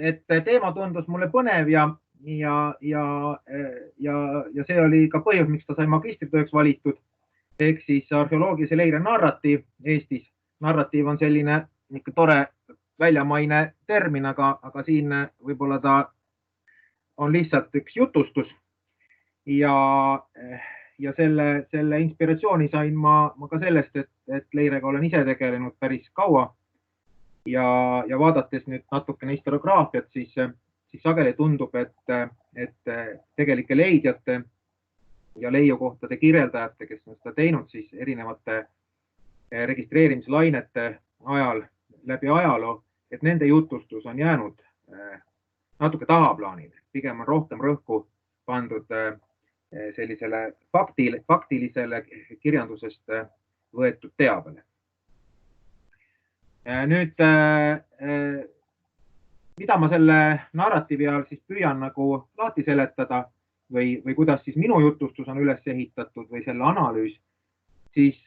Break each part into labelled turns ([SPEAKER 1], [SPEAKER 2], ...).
[SPEAKER 1] et teema tundus mulle põnev ja see oli ka põhjus, miks ta sai magistritööks valitud. Ehk siis arheoloogilise leire narratiiv Eestis. Narratiiv on selline ikka tore väljamaine termin, aga siin võib-olla ta on lihtsalt üks jutustus. Ja selle inspiratsiooni sain ma ka sellest, et leirega olen ise tegelenud päris kaua. Ja vaadates nüüd natukene historiograafiat, siis sageli tundub, et tegelike leidjate ja leiukohtade kirjeldajate, kes on seda teinud, siis erinevate registreerimislainete ajal läbi ajaloo, et nende jutustus on jäänud natuke tahaplaanile. Pigem on rohkem rõhku pandud sellisele faktilisele kirjandusest võetud teabele. Nüüd, mida ma selle narratiivi all siis püüan nagu lahti seletada või kuidas siis minu jutustus on üles ehitatud või selle analüüs, siis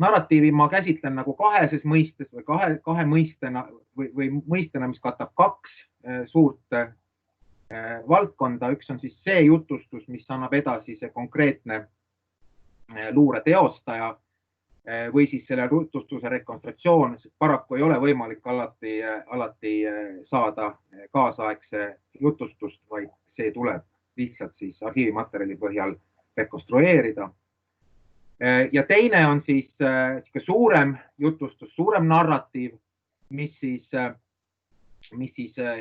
[SPEAKER 1] narratiivi ma käsitlen nagu kaheses mõistes või kahe mõistena või mõistena, mis katab kaks suurt valdkonda. Üks on siis see jutustus, mis annab edasi see konkreetne luure teostaja või siis selle jutustuse rekonstruktsioon. Paraku ei ole võimalik alati saada kaasaegse jutustust, vaid see tuleb lihtsalt siis arhiivimaterjali põhjal rekonstrueerida. Ja teine on siis suurem jutustus, suurem narratiiv, mis siis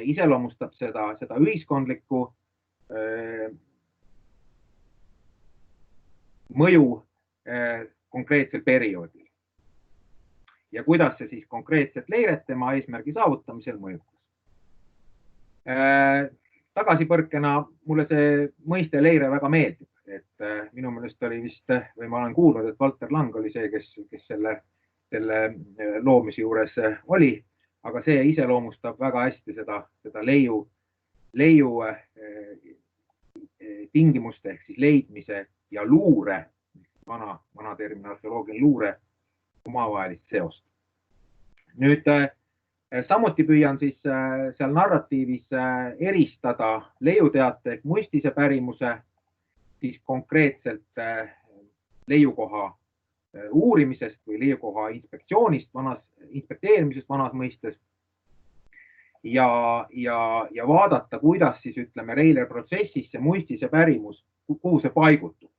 [SPEAKER 1] iseloomustab seda ühiskondlikku mõju konkreetsel perioodil. Ja kuidas see siis konkreetselt leiret tema eesmärgi saavutamisel mõjutas. Tagasipõrkena mulle see mõiste leire väga meeldib, et minu meelest oli vist, või ma olen kuulnud, et Valter Lang oli see, kes selle loomise juures oli, aga see iseloomustab väga hästi seda leiu tingimuste ehk siis leidmise ja luure, vana termin arheoloogiline luure, omavahelist seost. Nüüd samuti püüan siis seal narratiivis eristada leiuteate ehk muistise pärimuse siis konkreetselt leiukoha uurimisest või leiukoha inspekteerimisest vanas mõistes ja vaadata, kuidas siis ütleme Reiler protsessis see muistise pärimus, kuhu see paigutub.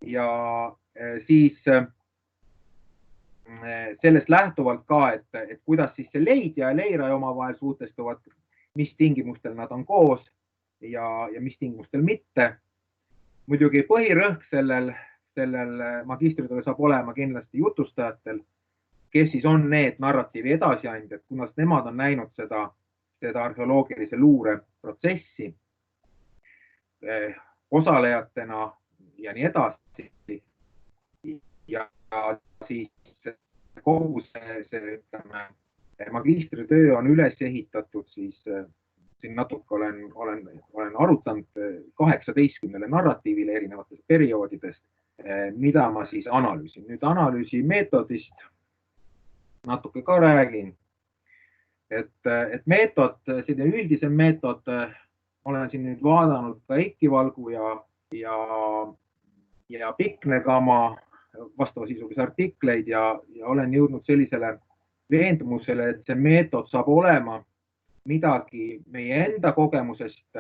[SPEAKER 1] Ja siis sellest lähtuvalt ka, et kuidas siis see leidja ja leiraja omavahel suhtestuvad, mis tingimustel nad on koos ja mis tingimustel mitte. Muidugi põhirõhk sellel magistritööl saab olema kindlasti jutustajatel, kes siis on need narratiivi edasiandjad, kuna nemad on näinud seda arheoloogilise luure protsessi osalejatena ja nii edasi. Ja siis kogu see magistritöö on üles ehitatud, siis siin natuke olen arutanud 18 narratiivile erinevatest perioodidest, mida ma siis analüüsin. Nüüd analüüsi meetodist natuke ka räägin. Et meetod, selline üldisem meetod, olen siin nüüd vaadanud ka Eiki Valgu ja Piknekama vastavasisulisi artikleid ja olen jõudnud sellisele veendumusele, et see meetod saab olema midagi meie enda kogemusest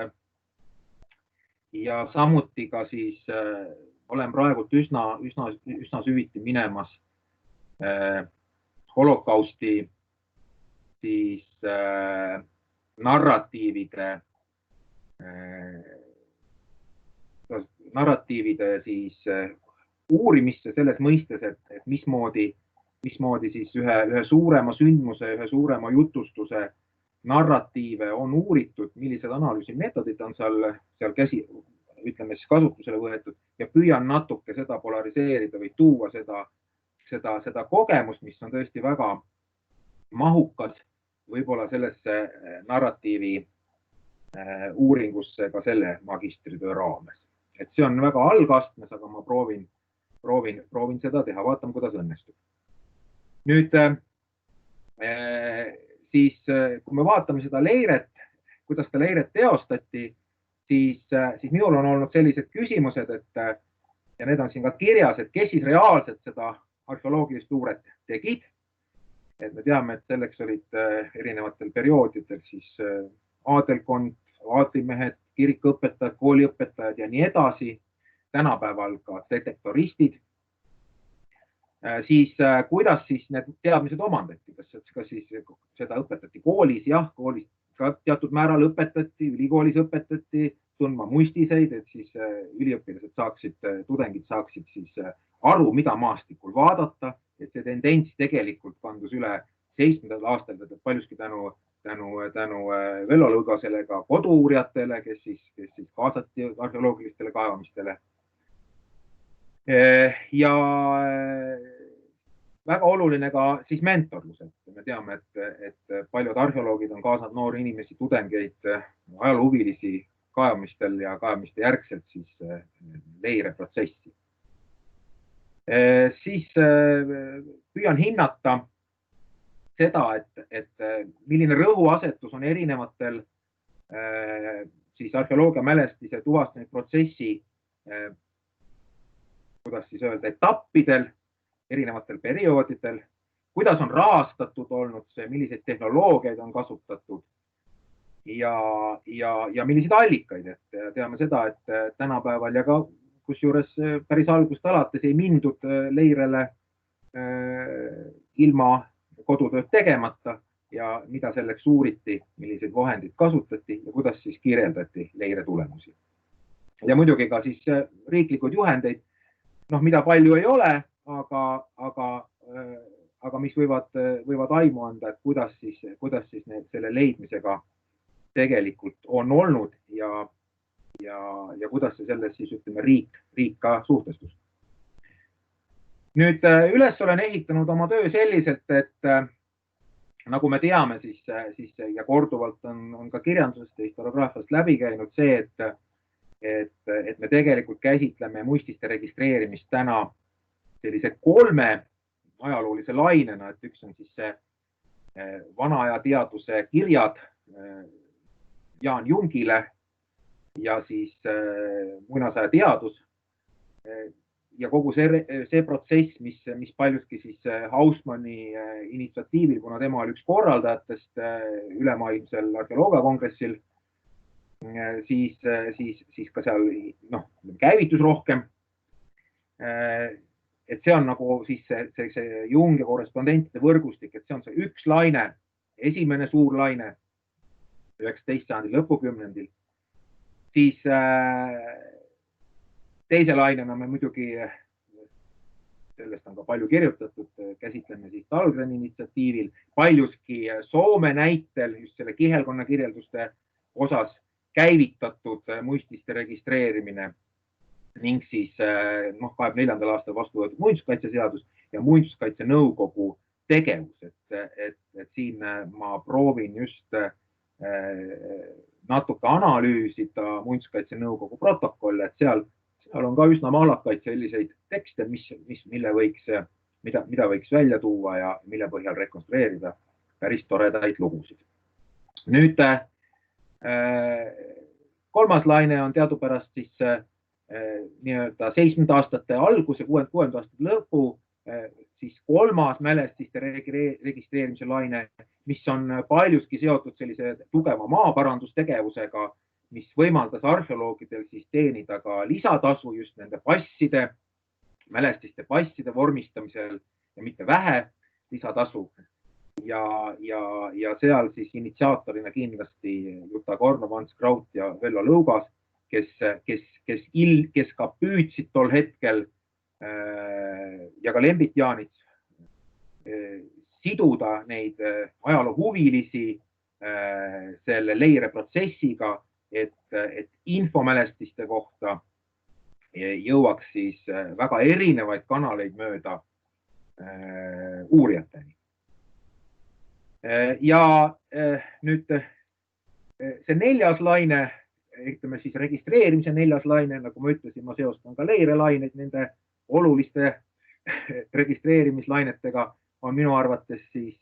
[SPEAKER 1] ja samuti ka siis olen praegu üsna süviti minemas holokausti siis narratiivide siis uurimisse selles mõistes, et mismoodi siis ühe suurema sündmuse, ühe suurema jutustuse narratiive on uuritud, millised analüüsimeetodid on seal ütleme siis kasutusele võetud ja püüan natuke seda polariseerida või tuua seda kogemust, mis on tõesti väga mahukas võib-olla sellesse narratiivi uuringusse ka selle magistritöö raames. Et see on väga algastmes, aga ma proovin seda teha, vaatame, kuidas õnnestub. Nüüd siis kui me vaatame seda leiret, kuidas seda leiret teostati, siis minul on olnud sellised küsimused, ja need on siin ka kirjas, et kes siis reaalselt seda arheoloogilist uuret tegid. Et me teame, et selleks olid erinevatel perioodidel siis aadelkond, aadlimehed, kirikuõpetajad, kooliõpetajad ja nii edasi. Tänapäeval ka detektoristid. Siis kuidas siis need teadmised omandati? Kas siis seda õpetati koolis? Jah, koolis ka teatud määral õpetati, ülikoolis õpetati tundma muistiseid, et siis üliõpilased saaksid, tudengid saaksid siis aru, mida maastikul vaadata, et see tendents tegelikult kandus üle 7. aastal, paljuski tänu Vello Lõugasele ka kodu-uurijatele, kes siis kaasati arheoloogilistele kaevamistele. Ja väga oluline ka siis mentorlus. Me teame, et paljud arheoloogid on kaasanud noori inimesi, tudengeid, ajaloohuvilisi kaevamistel ja kaevamiste järgselt siis leireprotsessi. Siis püüan hinnata seda, et milline rõhuasetus on erinevatel siis arheoloogia mälestise tuvastamisprotsessi, kuidas siis öelda, etappidel, erinevatel perioodidel, kuidas on rahastatud olnud see, milliseid tehnoloogiaid on kasutatud ja milliseid allikaid. Et teame seda, et tänapäeval ja ka kusjuures päris algust alates ei mindud leirele ilma kodutööd tegemata ja mida selleks uuriti, milliseid vahendeid kasutati ja kuidas siis kirjeldati leire tulemusi. Ja muidugi ka siis riiklikud juhendeid, mida palju ei ole, aga mis võivad aimu anda, et kuidas siis selle leidmisega tegelikult on olnud ja kuidas see selles siis ütleme riik ka suhtestus. Nüüd üles olen ehitanud oma töö selliselt, et nagu me teame, siis ja korduvalt on ka kirjandusest ja historiograafiast läbi käinud see, et me tegelikult käsitleme muististe registreerimist täna sellise 3 ajaloolise lainena, et üks on siis see vanaaja teaduse kirjad Jaan Jungile ja siis muinasaja teadus ja kogu see protsess, mis paljuski siis Hausmanni initsiatiivil, kuna tema oli üks korraldajatest ülemaailmsel arheoloogiakongressil, siis ka seal käivitus rohkem. Et see on nagu siis see Jung ja korrespondentide võrgustik, et see on see üks laine, esimene suur laine 19. sajandi lõpukümnendil. Siis teise lainena me muidugi, sellest on ka palju kirjutatud, käsitleme siis Dahlgreni initsiatiivil, paljuski Soome näitel just selle kihelkonna kirjelduste osas käivitatud muististe registreerimine ning siis 24. aastal vastu võetud muinsuskaitseseadus ja muinsuskaitse nõukogu tegevus. Et siin ma proovin just natuke analüüsida muinsuskaitse nõukogu protokolle, et seal on ka üsna mahlakaid selliseid tekste, mida võiks välja tuua ja mille põhjal rekonstrueerida päris toredaid lugusid. Nüüd kolmas laine on teadupärast siis nii-öelda 70 aastate alguse, 60 aastate lõpu, siis kolmas mälestiste registreerimise laine, mis on paljuski seotud sellise tugeva maaparandustegevusega, mis võimaldas arheoloogidel siis teenida ka lisatasu just nende passide, mälestiste passide vormistamisel ja mitte vähe lisatasu. Ja seal siis initsiaatorina kindlasti Jutta Kornov, Ants Kraut ja Vello Lõugas, kes ka püüdsid tol hetkel ja ka Lembit Jaanits siduda neid ajaloohuvilisi selle leireprotsessiga, et infomälestiste kohta jõuaks siis väga erinevaid kanaleid mööda uurijateni. Ja nüüd see neljas laine, ütleme siis registreerimise neljas laine, nagu ma ütlesin, ma seostan ka leirelaineid nende oluliste registreerimislainetega, on minu arvates siis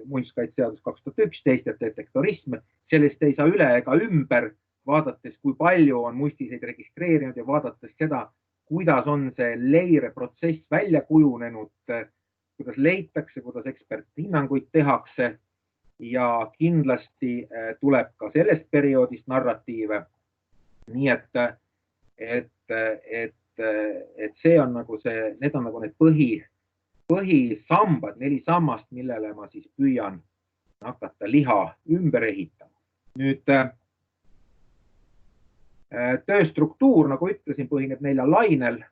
[SPEAKER 1] muinsuskaitseseadus 2011 ja detektorism. Sellest ei saa üle ega ümber, vaadates, kui palju on muistiseid registreerinud ja vaadates seda, kuidas on see leireprotsess välja kujunenud, kuidas leitakse, kuidas eksperthinnanguid tehakse ja kindlasti tuleb ka sellest perioodist narratiive. Nii et see on nagu see, need on nagu need põhisambad, 4 sammast, millele ma siis püüan hakata liha ümber ehitama. Nüüd tööstruktuur, nagu ütlesin, põhineb 4 lainel.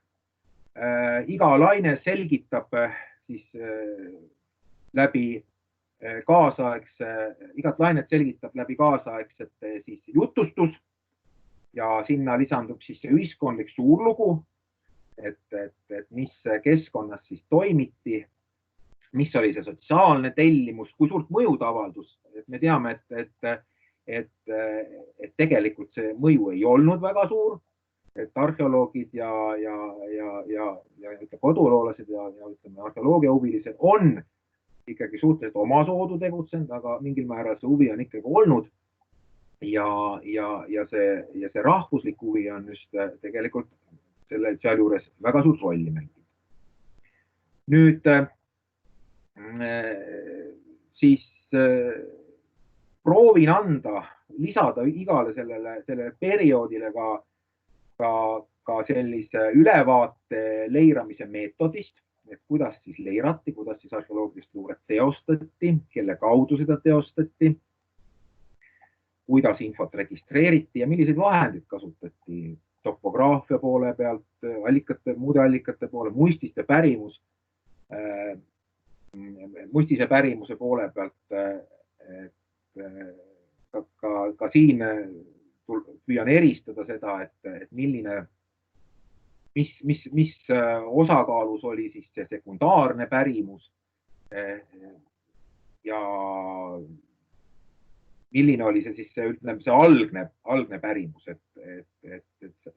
[SPEAKER 1] Iga laine selgitab siis läbi igat lainet selgitab läbi kaasaegsete siis jutustus ja sinna lisandub siis see ühiskondlik suurlugu, et mis keskkonnas siis toimiti, mis oli see sotsiaalne tellimus, kui suurt mõju ta avaldus. Me teame, et tegelikult see mõju ei olnud väga suur, et arheoloogid ja koduloolased ja arheoloogia huvilised on ikkagi suhteliselt omasoodu tegutsenud, aga mingil määral see huvi on ikkagi olnud ja see rahvuslik huvi on just tegelikult sealjuures väga suurt rolli mänginud. Nüüd siis proovin lisada igale sellele perioodile ka sellise ülevaate leiramise meetodist, et kuidas siis leirati, kuidas siis arheoloogilist luuret teostati, kelle kaudu seda teostati, kuidas infot registreeriti ja milliseid vahendeid kasutati topograafia poole pealt, muude allikate poole, muististe pärimuse poole pealt. Ka siin püüan eristada seda, et mis osakaalus oli siis see sekundaarne pärimus ja milline oli see siis see algne pärimus, et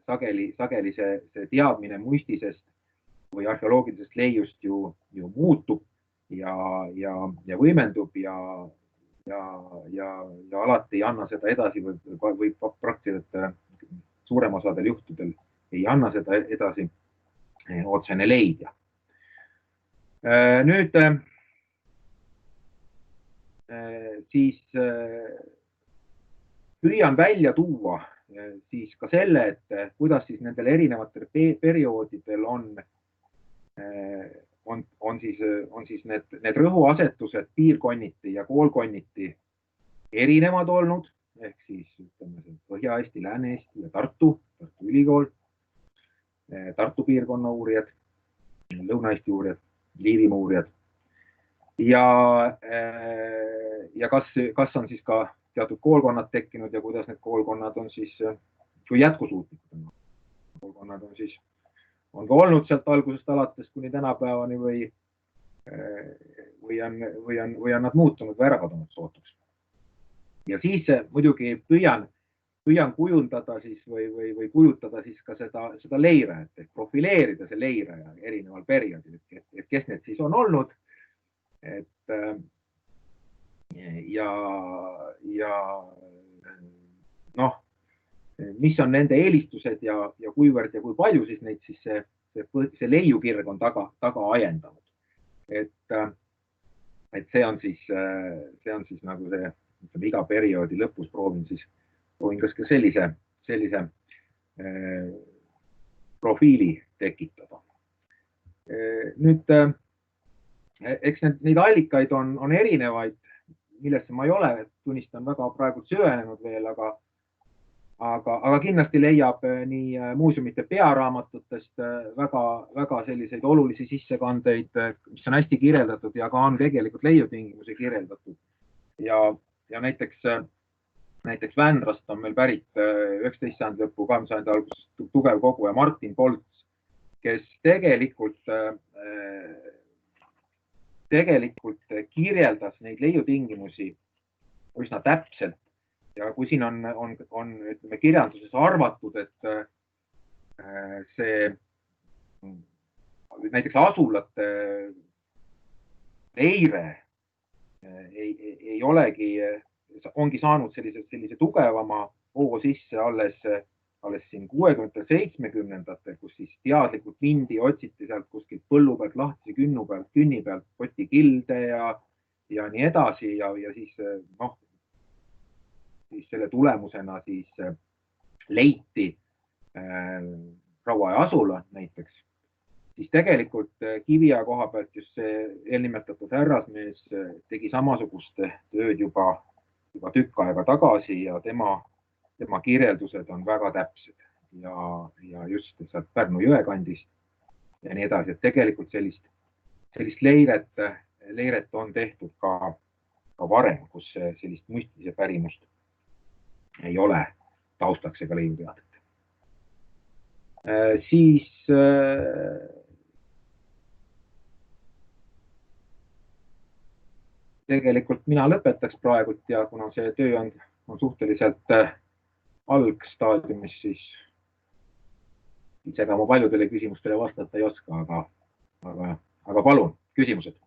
[SPEAKER 1] sageli see teadmine muistisest või arheoloogilisest leiust ju muutub ja võimendub ja alati ei anna seda edasi või praktiliselt suurem osadel juhtudel ei anna seda edasi otsene leidja. Nüüd siis püüan välja tuua siis ka selle, et kuidas siis nendel erinevatel perioodidel on siis need rõhuasetused piirkonniti ja koolkonniti erinevad olnud, ehk siis ütleme Põhja-Eesti, Lääne-Eesti ja Tartu ülikool, Tartu piirkonna uurijad, Lõuna-Eesti uurijad, Liivimaa uurijad ja kas on siis ka teatud koolkonnad tekkinud ja kuidas need koolkonnad on siis, kui jätkusuutlikud koolkonnad on siis on ka olnud sealt algusest alates kuni tänapäevani või on nad muutunud või ära kadunud sootuks. Ja siis muidugi püüan kujundada siis või kujutada siis ka seda leirajat, et profileerida see leiraja erineval perioodil, et kes need siis on olnud, ja mis on nende eelistused ja kuivõrd ja kui palju siis neid siis see leiukirg on taga ajendanud. Et see on siis nagu see iga perioodi lõpus proovin kas ka sellise profiili tekitada. Nüüd, eks neid allikaid on erinevaid, millesse ma ei ole, tunnistan väga praegu süvenenud veel, aga kindlasti leiab nii muuseumite pearaamatutest väga selliseid olulisi sissekandeid, mis on hästi kirjeldatud ja ka on tegelikult leiutingimusi kirjeldatud. Ja näiteks Vändrast on meil pärit 19. sajandi lõpu, 20. sajandi alguses tugev koguja Martin Polts, kes tegelikult kirjeldas neid leiutingimusi üsna täpselt. Ja kui siin on ütleme, kirjanduses arvatud, et see näiteks asulate leire ei olegi, ongi saanud sellise tugevama hoo sisse alles siin 60. 70-ndatel, kus siis teadlikult mindi, otsiti sealt kuskilt põllu pealt, lahtise künni pealt potikilde ja nii edasi ja siis selle tulemusena siis leiti Rauaja asula näiteks, siis tegelikult Kiviaja koha pealt just see eelnimetatud härrasmees tegi samasugust tööd juba tükk aega tagasi ja tema kirjeldused on väga täpsed ja just sealt Pärnu jõe kandist ja nii edasi, et tegelikult sellist leiret on tehtud ka varem, kus sellist müstilise pärimust ei ole taustaks ega leiuteadet. Siis tegelikult mina lõpetaks praegult ja kuna see töö on suhteliselt algstaadiumis, siis ega ma paljudele küsimustele vastata ei oska, aga palun, küsimused.